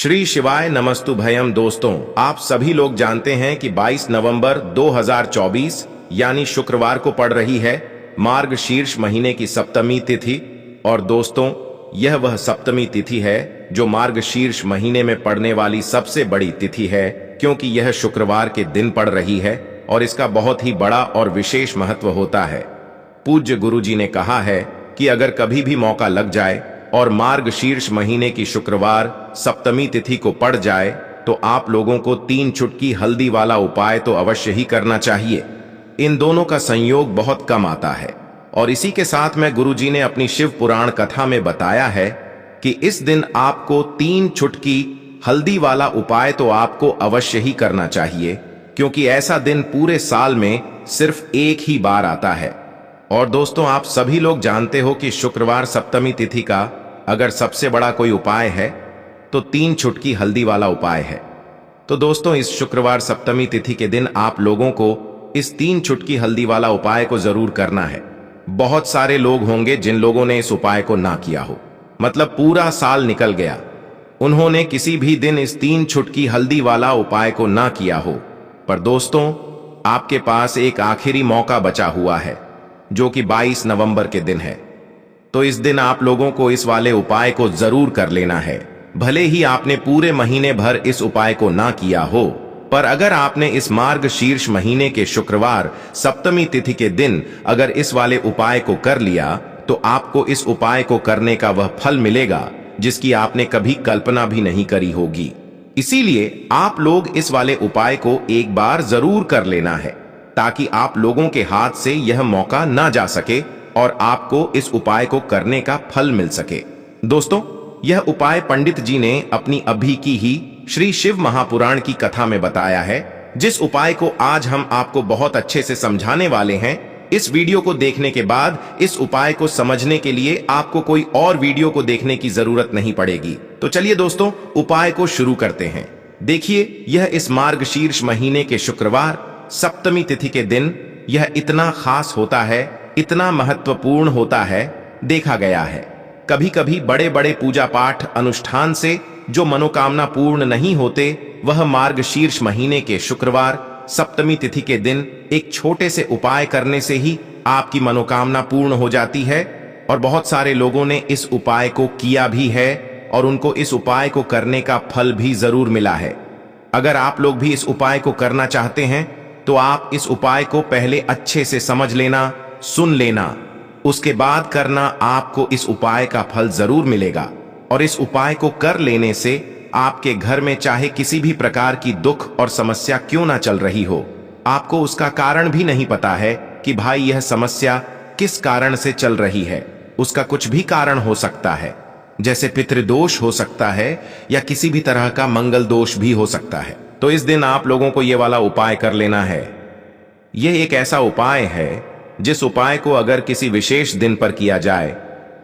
श्री शिवाय नमस्तुभयम। दोस्तों, आप सभी लोग जानते हैं कि 22 नवंबर 2024 यानी शुक्रवार को पड़ रही है मार्गशीर्ष महीने की सप्तमी तिथि। और दोस्तों, यह वह सप्तमी तिथि है जो मार्गशीर्ष महीने में पड़ने वाली सबसे बड़ी तिथि है, क्योंकि यह शुक्रवार के दिन पड़ रही है और इसका बहुत ही बड़ा और विशेष महत्व होता है। पूज्य गुरुजी ने कहा है कि अगर कभी भी मौका लग जाए और मार्गशीर्ष महीने की शुक्रवार सप्तमी तिथि को पड़ जाए तो आप लोगों को 3 चुटकी हल्दी वाला उपाय तो अवश्य ही करना चाहिए। इन दोनों का संयोग बहुत कम आता है और इसी के साथ में गुरुजी ने अपनी शिव पुराण कथा में बताया है कि इस दिन आपको 3 चुटकी हल्दी वाला उपाय तो आपको अवश्य ही करना चाहिए, क्योंकि ऐसा दिन पूरे साल में सिर्फ एक ही बार आता है। और दोस्तों, आप सभी लोग जानते हो कि शुक्रवार सप्तमी तिथि का अगर सबसे बड़ा कोई उपाय है तो 3 चुटकी हल्दी वाला उपाय है। तो दोस्तों, इस शुक्रवार सप्तमी तिथि के दिन आप लोगों को इस 3 चुटकी हल्दी वाला उपाय को जरूर करना है। बहुत सारे लोग होंगे जिन लोगों ने इस उपाय को ना किया हो, मतलब पूरा साल निकल गया, उन्होंने किसी भी दिन इस 3 चुटकी हल्दी वाला उपाय को ना किया हो। पर दोस्तों, आपके पास एक आखिरी मौका बचा हुआ है जो कि 22 नवंबर के दिन है। तो इस दिन आप लोगों को इस वाले उपाय को जरूर कर लेना है। भले ही आपने पूरे महीने भर इस उपाय को ना किया हो, पर अगर आपने इस मार्गशीर्ष महीने के शुक्रवार सप्तमी तिथि के दिन अगर इस वाले उपाय को कर लिया तो आपको इस उपाय को करने का वह फल मिलेगा जिसकी आपने कभी कल्पना भी नहीं करी होगी। इसीलिए आप लोग इस वाले उपाय को एक बार जरूर कर लेना है, ताकि आप लोगों के हाथ से यह मौका ना जा सके और आपको इस उपाय को करने का फल मिल सके। दोस्तों, यह उपाय पंडित जी ने अपनी अभी की ही श्री शिव महापुराण की कथा में बताया है, जिस उपाय को आज हम आपको बहुत अच्छे से समझाने वाले हैं। इस वीडियो को देखने के बाद इस उपाय को समझने के लिए आपको कोई और वीडियो को देखने की जरूरत नहीं पड़ेगी। तो चलिए दोस्तों, उपाय को शुरू करते हैं। देखिए, यह इस मार्गशीर्ष महीने के शुक्रवार सप्तमी तिथि के दिन यह इतना खास होता है, इतना महत्वपूर्ण होता है। देखा गया है कभी कभी बड़े बड़े पूजा पाठ अनुष्ठान से जो मनोकामना पूर्ण नहीं होते, वह मार्गशीर्ष महीने के शुक्रवार सप्तमी तिथि के दिन एक छोटे से उपाय करने से ही आपकी मनोकामना पूर्ण हो जाती है। और बहुत सारे लोगों ने इस उपाय को किया भी है और उनको इस उपाय को करने का फल भी जरूर मिला है। अगर आप लोग भी इस उपाय को करना चाहते हैं तो आप इस उपाय को पहले अच्छे से समझ लेना, सुन लेना, उसके बाद करना। आपको इस उपाय का फल जरूर मिलेगा और इस उपाय को कर लेने से आपके घर में चाहे किसी भी प्रकार की दुख और समस्या क्यों ना चल रही हो, आपको उसका कारण भी नहीं पता है कि भाई यह समस्या किस कारण से चल रही है। उसका कुछ भी कारण हो सकता है, जैसे पितृदोष हो सकता है या किसी भी तरह का मंगल दोष भी हो सकता है। तो इस दिन आप लोगों को यह वाला उपाय कर लेना है। यह एक ऐसा उपाय है जिस उपाय को अगर किसी विशेष दिन पर किया जाए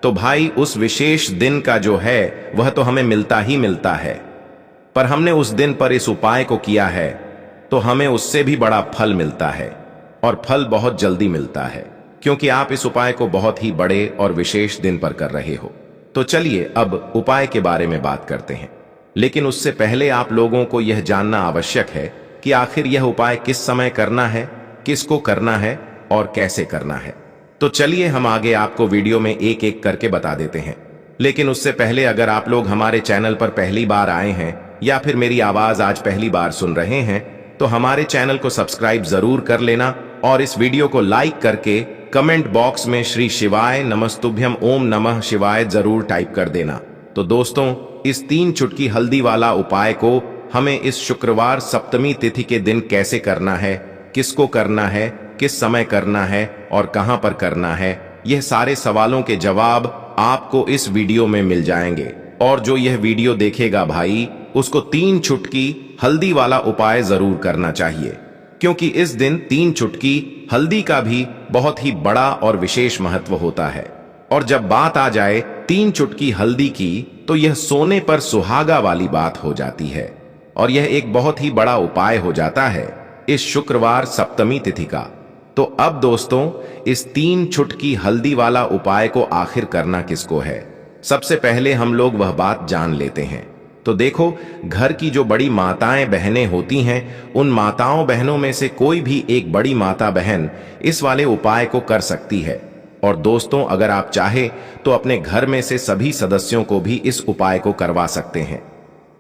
तो भाई उस विशेष दिन का जो है वह तो हमें मिलता ही मिलता है, पर हमने उस दिन पर इस उपाय को किया है तो हमें उससे भी बड़ा फल मिलता है और फल बहुत जल्दी मिलता है, क्योंकि आप इस उपाय को बहुत ही बड़े और विशेष दिन पर कर रहे हो। तो चलिए अब उपाय के बारे में बात करते हैं, लेकिन उससे पहले आप लोगों को यह जानना आवश्यक है कि आखिर यह उपाय किस समय करना है, किसको करना है और कैसे करना है। तो चलिए हम आगे आपको वीडियो में एक एक करके बता देते हैं। लेकिन उससे पहले अगर आप लोग हमारे चैनल पर पहली बार आए हैं या फिर मेरी आवाज आज पहली बार सुन रहे हैं तो हमारे चैनल को सब्सक्राइब जरूर कर लेना और इस वीडियो को लाइक करके कमेंट बॉक्स में श्री शिवाय नमस्तुभ्यम ओम नमः शिवाय जरूर टाइप कर देना। तो दोस्तों, इस 3 चुटकी हल्दी वाला उपाय को हमें इस शुक्रवार सप्तमी तिथि के दिन कैसे करना है, किसको करना है, किस समय करना है और कहां पर करना है, यह सारे सवालों के जवाब आपको इस वीडियो में मिल जाएंगे। और जो यह वीडियो देखेगा भाई, उसको 3 चुटकी हल्दी वाला उपाय जरूर करना चाहिए, क्योंकि इस दिन 3 चुटकी हल्दी का भी बहुत ही बड़ा और विशेष महत्व होता है। और जब बात आ जाए 3 चुटकी हल्दी की, तो यह सोने पर सुहागा वाली बात हो जाती है और यह एक बहुत ही बड़ा उपाय हो जाता है इस शुक्रवार सप्तमी तिथि का। तो अब दोस्तों, इस 3 चुटकी हल्दी वाला उपाय को आखिर करना किसको है, सबसे पहले हम लोग वह बात जान लेते हैं। तो देखो, घर की जो बड़ी माताएं बहनें होती हैं, उन माताओं बहनों में से कोई भी एक बड़ी माता बहन इस वाले उपाय को कर सकती है। और दोस्तों, अगर आप चाहे तो अपने घर में से सभी सदस्यों को भी इस उपाय को करवा सकते हैं।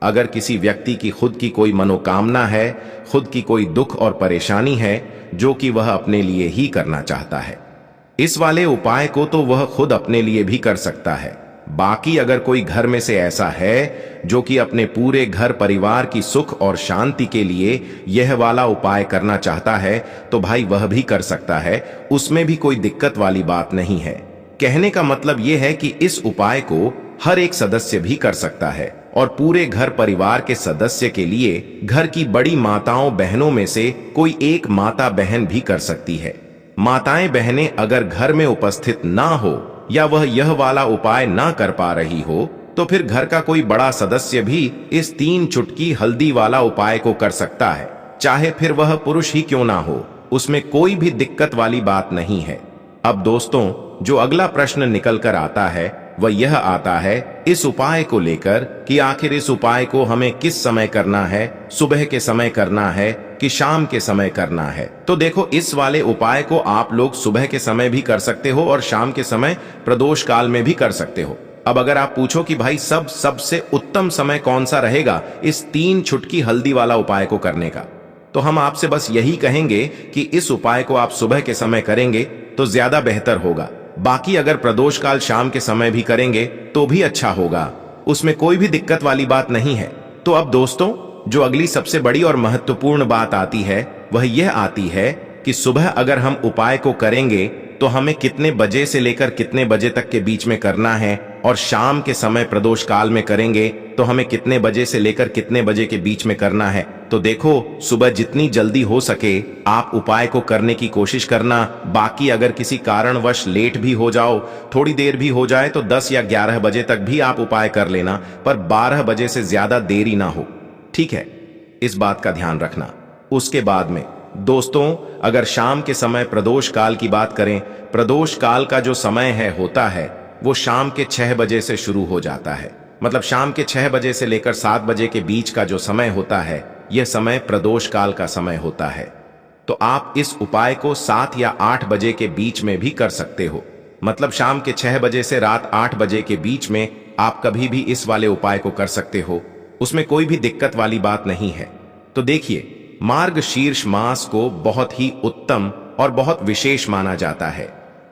अगर किसी व्यक्ति की खुद की कोई मनोकामना है, खुद की कोई दुख और परेशानी है जो कि वह अपने लिए ही करना चाहता है, इस वाले उपाय को तो वह खुद अपने लिए भी कर सकता है। बाकी अगर कोई घर में से ऐसा है जो कि अपने पूरे घर परिवार की सुख और शांति के लिए यह वाला उपाय करना चाहता है, तो भाई वह भी कर सकता है, उसमें भी कोई दिक्कत वाली बात नहीं है। कहने का मतलब यह है कि इस उपाय को हर एक सदस्य भी कर सकता है और पूरे घर परिवार के सदस्य के लिए घर की बड़ी माताओं बहनों में से कोई एक माता बहन भी कर सकती है। माताएं बहनें अगर घर में उपस्थित ना हो या वह यह वाला उपाय ना कर पा रही हो, तो फिर घर का कोई बड़ा सदस्य भी इस 3 चुटकी हल्दी वाला उपाय को कर सकता है, चाहे फिर वह पुरुष ही क्यों ना हो, उसमें कोई भी दिक्कत वाली बात नहीं है। अब दोस्तों, जो अगला प्रश्न निकल कर आता है वह यह आता है इस उपाय को लेकर कि आखिर इस उपाय को हमें किस समय करना है, सुबह के समय करना है कि शाम के समय करना है। तो देखो, इस वाले उपाय को आप लोग सुबह के समय भी कर सकते हो और शाम के समय प्रदोष काल में भी कर सकते हो। अब अगर आप पूछो कि भाई सबसे उत्तम समय कौन सा रहेगा इस 3 चुटकी हल्दी वाला उपाय को करने का, तो हम आपसे बस यही कहेंगे कि इस उपाय को आप सुबह के समय करेंगे तो ज्यादा बेहतर होगा। बाकी अगर प्रदोष काल शाम के समय भी करेंगे तो भी अच्छा होगा, उसमें कोई भी दिक्कत वाली बात नहीं है। तो अब दोस्तों, जो अगली सबसे बड़ी और महत्वपूर्ण बात आती है वह यह आती है कि सुबह अगर हम उपाय को करेंगे तो हमें कितने बजे से लेकर कितने बजे तक के बीच में करना है, और शाम के समय प्रदोष काल में करेंगे तो हमें कितने बजे से लेकर कितने बजे के बीच में करना है। तो देखो, सुबह जितनी जल्दी हो सके आप उपाय को करने की कोशिश करना। बाकी अगर किसी कारणवश लेट भी हो जाओ, थोड़ी देर भी हो जाए, तो 10 या 11 बजे तक भी आप उपाय कर लेना, पर 12 बजे से ज्यादा देरी ना हो, ठीक है? इस बात का ध्यान रखना। उसके बाद में दोस्तों, अगर शाम के समय प्रदोष काल की बात करें, प्रदोष काल का जो समय होता है वो शाम के 6 बजे से शुरू हो जाता है। मतलब शाम के 6 बजे से लेकर 7 बजे के बीच का जो समय होता है, यह समय प्रदोष काल का समय होता है। तो आप इस उपाय को 7 या 8 बजे के बीच में भी कर सकते हो। मतलब शाम के 6 बजे से रात 8 बजे के बीच में आप कभी भी इस वाले उपाय को कर सकते हो, उसमें कोई भी दिक्कत वाली बात नहीं है। तो देखिए, मार्गशीर्ष मास को बहुत ही उत्तम और बहुत विशेष माना जाता है।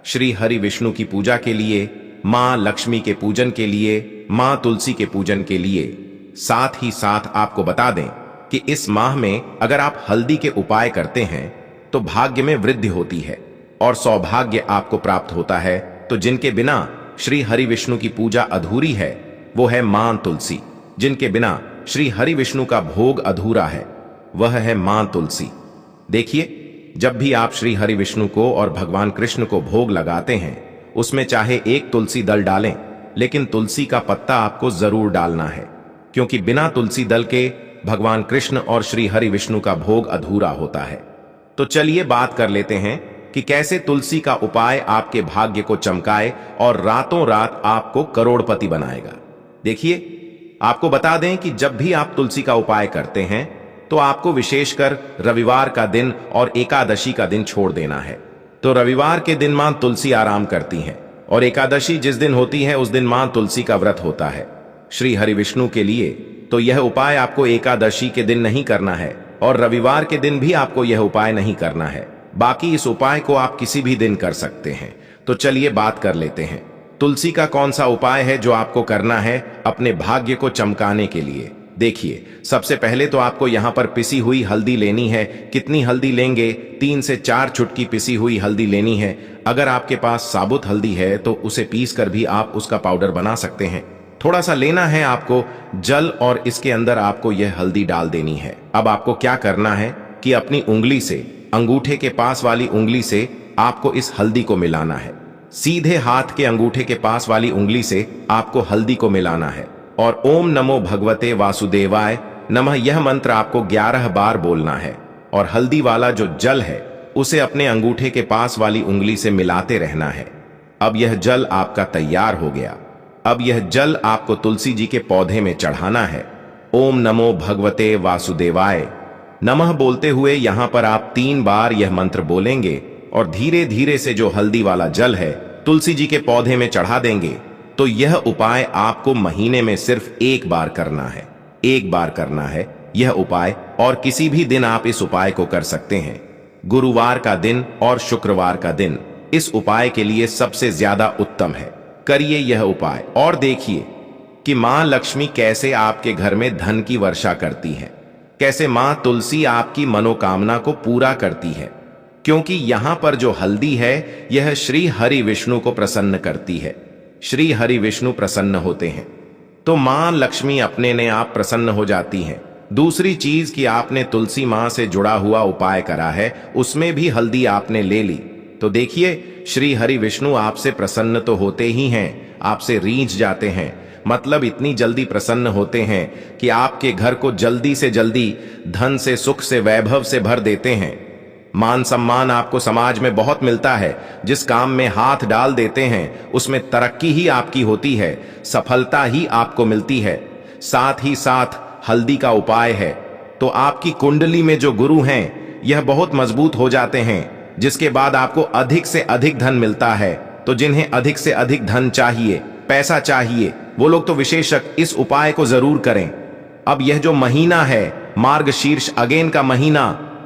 श्री हरि विष्णु की पूजा के लिए, मां लक्ष्मी के पूजन के लिए, मां तुलसी के पूजन के लिए। साथ ही साथ आपको बता दें कि इस माह में अगर आप हल्दी के उपाय करते हैं तो भाग्य में वृद्धि होती है और सौभाग्य आपको प्राप्त होता है। तो जिनके बिना श्री हरि विष्णु की पूजा अधूरी है वो है मां तुलसी। जिनके बिना श्री हरि विष्णु का भोग अधूरा है वह है मां तुलसी। देखिए, जब भी आप श्री हरि विष्णु को और भगवान कृष्ण को भोग लगाते हैं, उसमें चाहे एक तुलसी दल डालें, लेकिन तुलसी का पत्ता आपको जरूर डालना है, क्योंकि बिना तुलसी दल के भगवान कृष्ण और श्री हरि विष्णु का भोग अधूरा होता है। तो चलिए बात कर लेते हैं कि कैसे तुलसी का उपाय आपके भाग्य को चमकाए और रातों रात आपको करोड़पति बनाएगा। देखिए, आपको बता दें कि जब भी आप तुलसी का उपाय करते हैं तो आपको विशेषकर रविवार का दिन और एकादशी का दिन छोड़ देना है। तो रविवार के दिन मां तुलसी आराम करती हैं और एकादशी जिस दिन होती है उस दिन मां तुलसी का व्रत होता है श्री हरि विष्णु के लिए। तो यह उपाय आपको एकादशी के दिन नहीं करना है और रविवार के दिन भी आपको यह उपाय नहीं करना है। बाकी इस उपाय को आप किसी भी दिन कर सकते हैं। तो चलिए बात कर लेते हैं तुलसी का कौन सा उपाय है जो आपको करना है अपने भाग्य को चमकाने के लिए। देखिए, सबसे पहले तो आपको यहाँ पर पिसी हुई हल्दी लेनी है। कितनी हल्दी लेंगे? 3 से 4 चुटकी पिसी हुई हल्दी लेनी है। अगर आपके पास साबुत हल्दी है तो उसे पीस कर भी आप उसका पाउडर बना सकते हैं। थोड़ा सा लेना है आपको जल और इसके अंदर आपको यह हल्दी डाल देनी है। अब आपको क्या करना है कि अपनी उंगली से, अंगूठे के पास वाली उंगली से आपको इस हल्दी को मिलाना है। सीधे हाथ के अंगूठे के पास वाली उंगली से आपको हल्दी को मिलाना है और ओम नमो भगवते वासुदेवाय नमः यह मंत्र आपको 11 बार बोलना है और हल्दी वाला जो जल है उसे अपने अंगूठे के पास वाली उंगली से मिलाते रहना है। अब यह जल आपका तैयार हो गया। अब यह जल आपको तुलसी जी के पौधे में चढ़ाना है ओम नमो भगवते वासुदेवाय नमः बोलते हुए यहां पर आप 3 बार यह मंत्र बोलेंगे और धीरे धीरे से जो हल्दी वाला जल है तुलसी जी के पौधे में चढ़ा देंगे। तो यह उपाय आपको महीने में सिर्फ 1 बार करना है, 1 बार करना है यह उपाय, और किसी भी दिन आप इस उपाय को कर सकते हैं। गुरुवार का दिन और शुक्रवार का दिन इस उपाय के लिए सबसे ज्यादा उत्तम है। करिए यह उपाय और देखिए कि मां लक्ष्मी कैसे आपके घर में धन की वर्षा करती है, कैसे मां तुलसी आपकी मनोकामना को पूरा करती है। क्योंकि यहां पर जो हल्दी है यह श्री हरि विष्णु को प्रसन्न करती है। श्री हरि विष्णु प्रसन्न होते हैं तो मां लक्ष्मी अपने ने आप प्रसन्न हो जाती हैं। दूसरी चीज कि आपने तुलसी मां से जुड़ा हुआ उपाय करा है, उसमें भी हल्दी आपने ले ली, तो देखिए श्री हरि विष्णु आपसे प्रसन्न तो होते ही हैं, आपसे रीझ जाते हैं। मतलब इतनी जल्दी प्रसन्न होते हैं कि आपके घर को जल्दी से जल्दी धन से, सुख से, वैभव से भर देते हैं। मान सम्मान आपको समाज में बहुत मिलता है। जिस काम में हाथ डाल देते हैं उसमें तरक्की ही आपकी होती है, सफलता ही आपको मिलती है। साथ ही साथ हल्दी का उपाय है तो आपकी कुंडली में जो गुरु हैं यह बहुत मजबूत हो जाते हैं, जिसके बाद आपको अधिक से अधिक धन मिलता है। तो जिन्हें अधिक से अधिक धन चाहिए, पैसा चाहिए, वो लोग तो विशेषक इस उपाय को जरूर करें। अब यह जो महीना है मार्गशीर्ष अगेन का महीना,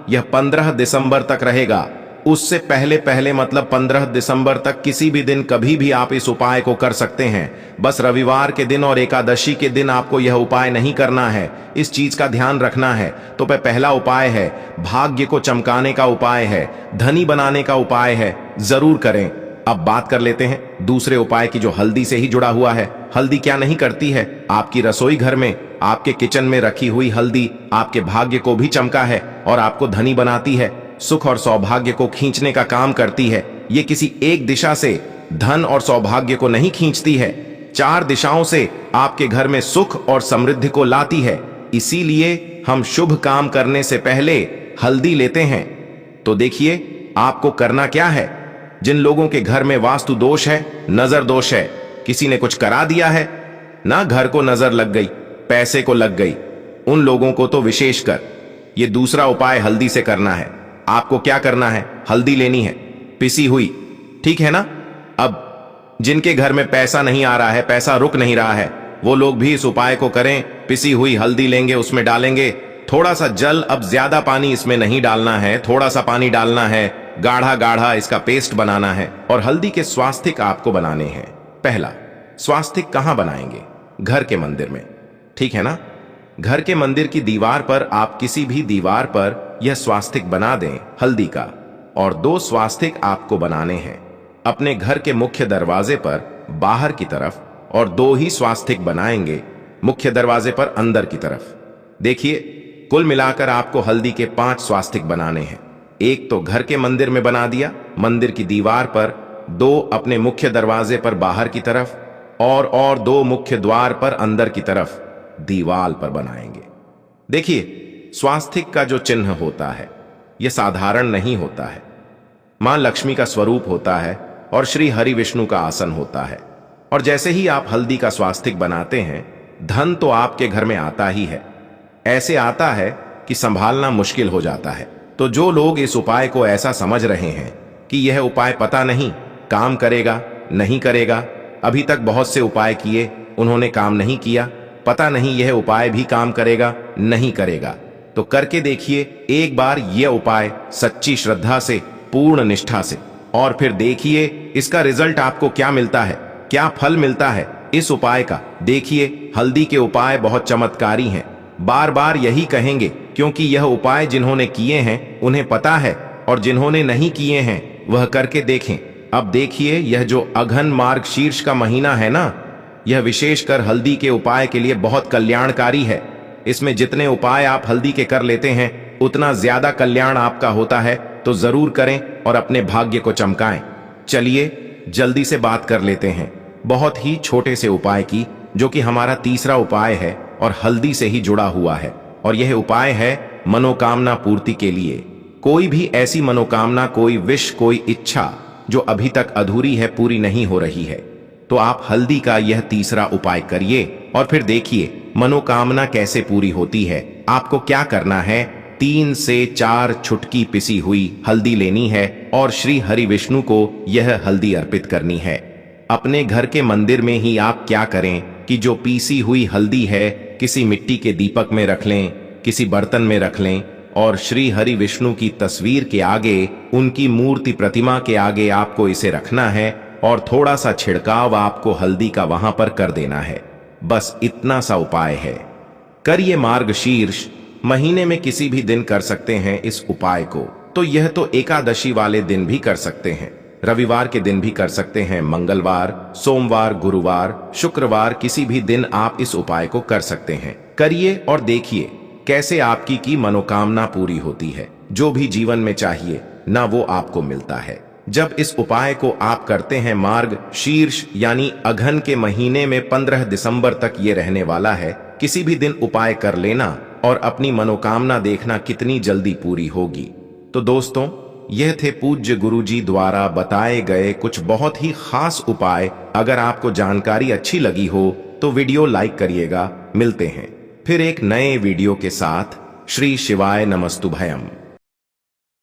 यह 15 दिसंबर तक रहेगा। उससे पहले पहले मतलब 15 दिसंबर तक किसी भी दिन कभी भी आप इस उपाय को कर सकते हैं। बस रविवार के दिन और एकादशी के दिन आपको यह उपाय नहीं करना है, इस चीज का ध्यान रखना है। तो पहला उपाय है भाग्य को चमकाने का उपाय है, धनी बनाने का उपाय है, जरूर करें। अब बात कर लेते हैं दूसरे उपाय की जो हल्दी से ही जुड़ा हुआ है। हल्दी क्या नहीं करती है, आपकी रसोई घर में, आपके किचन में रखी हुई हल्दी आपके भाग्य को भी चमका है और आपको धनी बनाती है, सुख और सौभाग्य को खींचने का काम करती है। ये किसी एक दिशा से धन और सौभाग्य को नहीं खींचती है, 4 दिशाओं से आपके घर में सुख और समृद्धि को लाती है। इसीलिए हम शुभ काम करने से पहले हल्दी लेते हैं। तो देखिए आपको करना क्या है। जिन लोगों के घर में वास्तु दोष है, नजर दोष है, किसी ने कुछ करा दिया है ना, घर को नजर लग गई, पैसे को लग गई, उन लोगों को तो विशेषकर ये दूसरा उपाय हल्दी से करना है। आपको क्या करना है, हल्दी लेनी है पिसी हुई, ठीक है ना। अब जिनके घर में पैसा नहीं आ रहा है, पैसा रुक नहीं रहा है, वो लोग भी इस उपाय को करें। पिसी हुई हल्दी लेंगे, उसमें डालेंगे थोड़ा सा जल। अब ज्यादा पानी इसमें नहीं डालना है, थोड़ा सा पानी डालना है, गाढ़ा गाढ़ा इसका पेस्ट बनाना है। और हल्दी के स्वास्तिक आपको बनाने हैं। पहला स्वास्तिक कहां बनाएंगे, घर के मंदिर में, ठीक है ना। घर के मंदिर की दीवार पर आप किसी भी दीवार पर यह स्वास्तिक बना दें हल्दी का। और 2 स्वास्तिक आपको बनाने हैं अपने घर के मुख्य दरवाजे पर बाहर की तरफ, और 2 ही स्वास्तिक बनाएंगे मुख्य दरवाजे पर अंदर की तरफ। देखिए कुल मिलाकर आपको हल्दी के 5 स्वास्तिक बनाने हैं। एक तो घर के मंदिर में बना दिया, मंदिर की दीवार पर, 2 अपने मुख्य दरवाजे पर बाहर की तरफ, और 2 मुख्य द्वार पर अंदर की तरफ दीवाल पर बनाएंगे। देखिए स्वास्तिक का जो चिन्ह होता है यह साधारण नहीं होता है, मां लक्ष्मी का स्वरूप होता है और श्री हरि विष्णु का आसन होता है। और जैसे ही आप हल्दी का स्वास्तिक बनाते हैं, धन तो आपके घर में आता ही है, ऐसे आता है कि संभालना मुश्किल हो जाता है। तो जो लोग इस उपाय को ऐसा समझ रहे हैं कि यह उपाय पता नहीं काम करेगा नहीं करेगा, अभी तक बहुत से उपाय किए उन्होंने काम नहीं किया, पता नहीं यह उपाय भी काम करेगा नहीं करेगा, तो करके देखिए एक बार यह उपाय सच्ची श्रद्धा से, पूर्ण निष्ठा से, और फिर देखिए इसका रिजल्ट आपको क्या मिलता है, क्या फल मिलता है इस उपाय का। देखिए हल्दी के उपाय बहुत चमत्कारी हैं, बार बार यही कहेंगे, क्योंकि यह उपाय जिन्होंने किए हैं उन्हें पता है, और जिन्होंने नहीं किए हैं वह करके देखें। अब देखिए यह जो अघन मार्गशीर्ष का महीना है ना, यह विशेषकर हल्दी के उपाय के लिए बहुत कल्याणकारी है। इसमें जितने उपाय आप हल्दी के कर लेते हैं उतना ज्यादा कल्याण आपका होता है। तो जरूर करें और अपने भाग्य को चमकाएं। चलिए जल्दी से बात कर लेते हैं बहुत ही छोटे से उपाय की, जो कि हमारा तीसरा उपाय है और हल्दी से ही जुड़ा हुआ है। और यह उपाय है मनोकामना पूर्ति के लिए। कोई भी ऐसी मनोकामना, कोई विश, कोई इच्छा जो अभी तक अधूरी है, पूरी नहीं हो रही है, तो आप हल्दी का यह तीसरा उपाय करिए और फिर देखिए मनोकामना कैसे पूरी होती है। आपको क्या करना है, 3 से 4 छुटकी पिसी हुई हल्दी लेनी है और श्री हरि विष्णु को यह हल्दी अर्पित करनी है। अपने घर के मंदिर में ही आप क्या करें कि जो पीसी हुई हल्दी है किसी मिट्टी के दीपक में रख लें, किसी बर्तन में रख लें और श्री हरि विष्णु की तस्वीर के आगे, उनकी मूर्ति प्रतिमा के आगे आपको इसे रखना है और थोड़ा सा छिड़काव आपको हल्दी का वहां पर कर देना है। बस इतना सा उपाय है। करिए। मार्गशीर्ष महीने में किसी भी दिन कर सकते हैं इस उपाय को, तो यह तो एकादशी वाले दिन भी कर सकते हैं, रविवार के दिन भी कर सकते हैं, मंगलवार, सोमवार, गुरुवार, शुक्रवार, किसी भी दिन आप इस उपाय को कर सकते हैं। करिए और देखिए कैसे आपकी की मनोकामना पूरी होती है। जो भी जीवन में चाहिए ना वो आपको मिलता है। जब इस उपाय को आप करते हैं, मार्ग शीर्ष यानी अघन के महीने में 15 दिसंबर तक ये रहने वाला है। किसी भी दिन उपाय कर लेना और अपनी मनोकामना देखना कितनी जल्दी पूरी होगी। तो दोस्तों, यह थे पूज्य गुरुजी द्वारा बताए गए कुछ बहुत ही खास उपाय। अगर आपको जानकारी अच्छी लगी हो तो वीडियो लाइक करिएगा। मिलते हैं फिर एक नए वीडियो के साथ। श्री शिवाय नमस्तुभयम।